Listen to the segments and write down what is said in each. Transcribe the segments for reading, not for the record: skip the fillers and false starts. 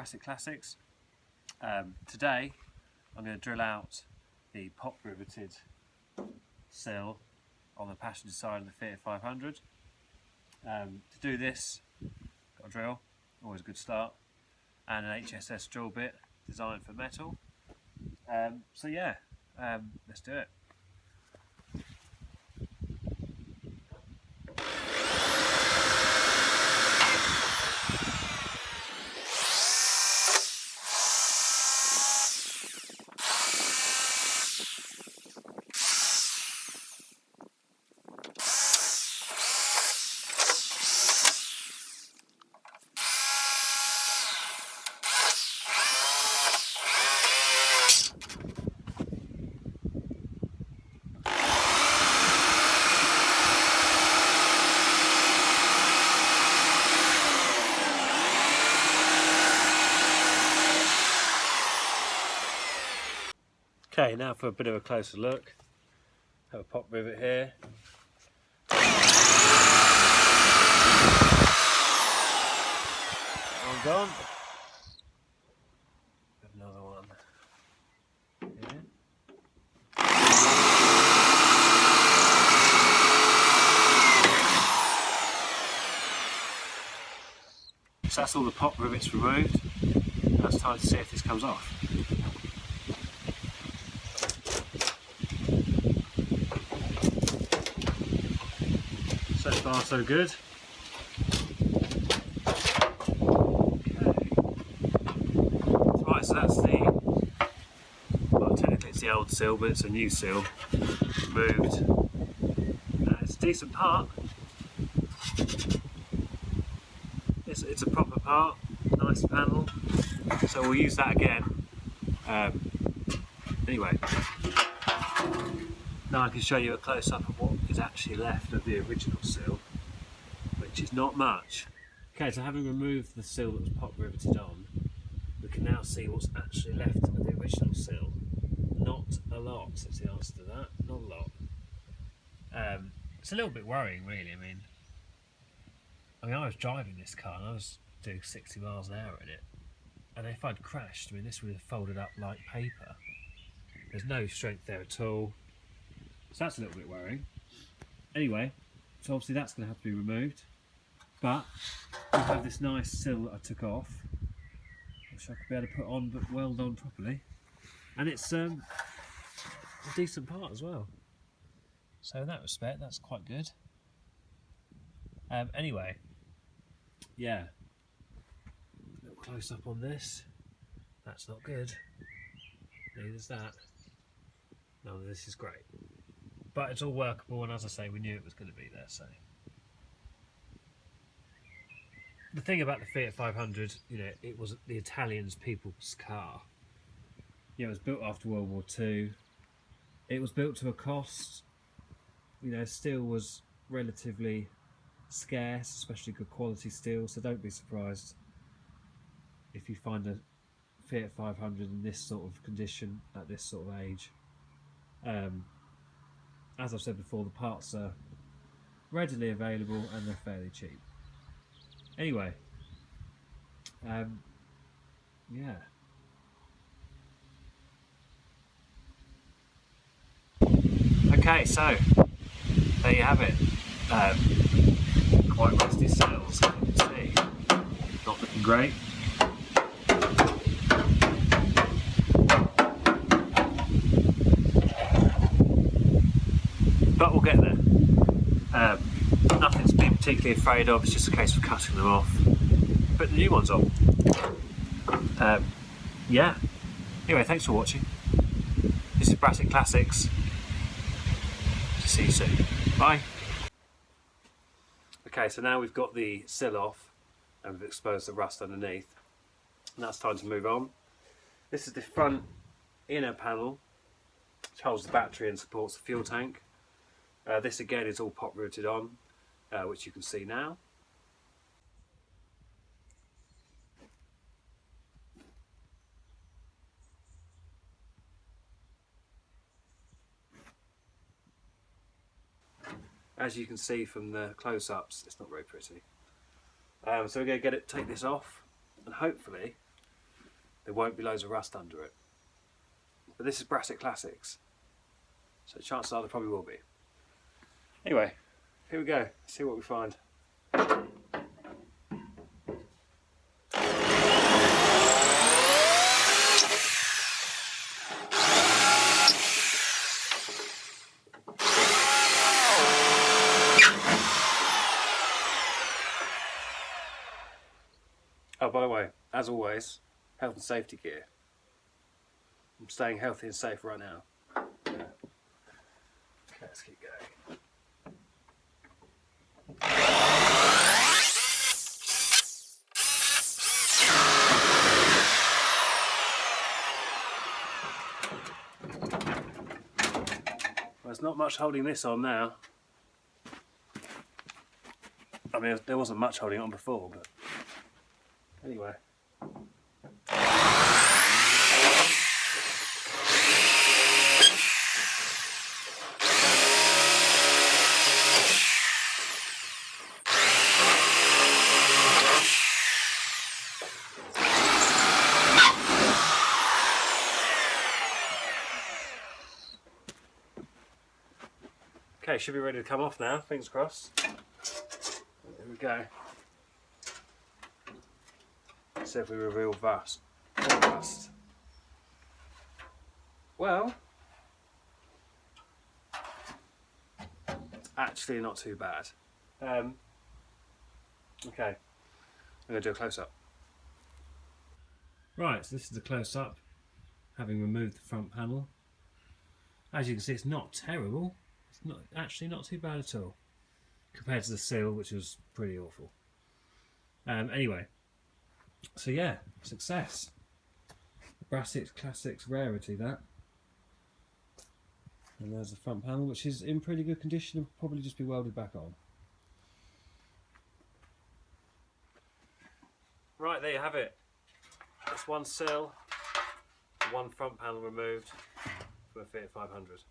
Brassic Classics. Today I'm going to drill out the pop riveted sill on the passenger side of the Fiat 500. To do this, got a drill, always a good start, and an HSS drill bit designed for metal. So yeah, let's do it. Okay, now for a bit of a closer look. Have a pop rivet here. One gone. Have another one here. So that's all the pop rivets removed. Now it's time to see if this comes off. So far so good. Okay. Right, so that's well, technically it's the old sill, but it's a new sill. Moved. It's a decent part. It's a proper part, nice panel. So we'll use that again. Anyway. Now I can show you a close-up of what is actually left of the original sill, which is not much. Okay, so having removed the sill that was pop riveted on, we can now see what's actually left of the original sill. Not a lot is the answer to that, not a lot. It's a little bit worrying really. I was driving this car and I was doing 60 miles an hour in it, and if I'd crashed, this would have folded up like paper. There's no strength there at all. So that's a little bit worrying. Anyway, so obviously that's going to have to be removed. But we have this nice sill that I took off, which I could be able to put on but weld on properly. And it's a decent part as well. So in that respect, that's quite good. Anyway, yeah. A little close up on this. That's not good. Neither's that. No, this is great. But it's all workable, and as I say, we knew it was going to be there. So the thing about the Fiat 500, it was the Italians' people's car. It was built after World War II. It was built to a cost. Steel was relatively scarce, especially good quality steel. So don't be surprised if you find a Fiat 500 in this sort of condition at this sort of age. As I've said before, the parts are readily available and they're fairly cheap. Anyway, yeah. Okay, so there you have it. Quite rusty sills, as you can see. Not looking great. But we'll get there. Nothing to be particularly afraid of, it's just a case of cutting them off. Put the new ones on. Yeah. Anyway, thanks for watching. This is Brassic Classics. See you soon. Bye. Okay, so now we've got the sill off and we've exposed the rust underneath. Now it's time to move on. This is the front inner panel, which holds the battery and supports the fuel tank. This again is all pop riveted on, which you can see now. As you can see from the close-ups, it's not very pretty. So we're going to take this off, and hopefully there won't be loads of rust under it. But this is Brassic Classics, so chances are there probably will be. Anyway, here we go, see what we find. Oh, by the way, as always, health and safety gear. I'm staying healthy and safe right now. Okay, let's keep going. Well, there's not much holding this on now. I mean, there wasn't much holding it on before, but anyway. Okay, should be ready to come off now, fingers crossed. There we go. Let's see if we reveal rust. Well, it's actually not too bad. Okay, I'm going to do a close-up. Right, so this is the close-up, having removed the front panel. As you can see, it's not terrible. It's not actually not too bad at all, compared to the Sill, which was pretty awful. Anyway, so yeah, success. Brassic Classics rarity, that. And there's the front panel, which is in pretty good condition and will probably just be welded back on. Right, there you have it. That's one Sill, one front panel removed from a Fiat 500.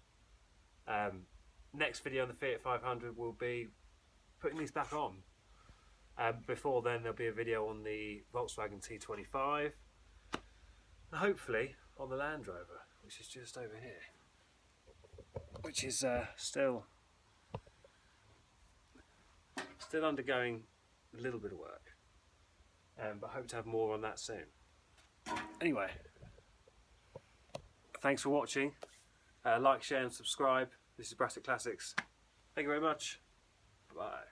Next video on the Fiat 500 will be putting these back on. Before then, there'll be a video on the Volkswagen T25, and hopefully on the Land Rover, which is just over here, which is still undergoing a little bit of work, but hope to have more on that soon. Anyway, thanks for watching. Like, share and subscribe. This is Brassic Classics. Thank you very much. Bye.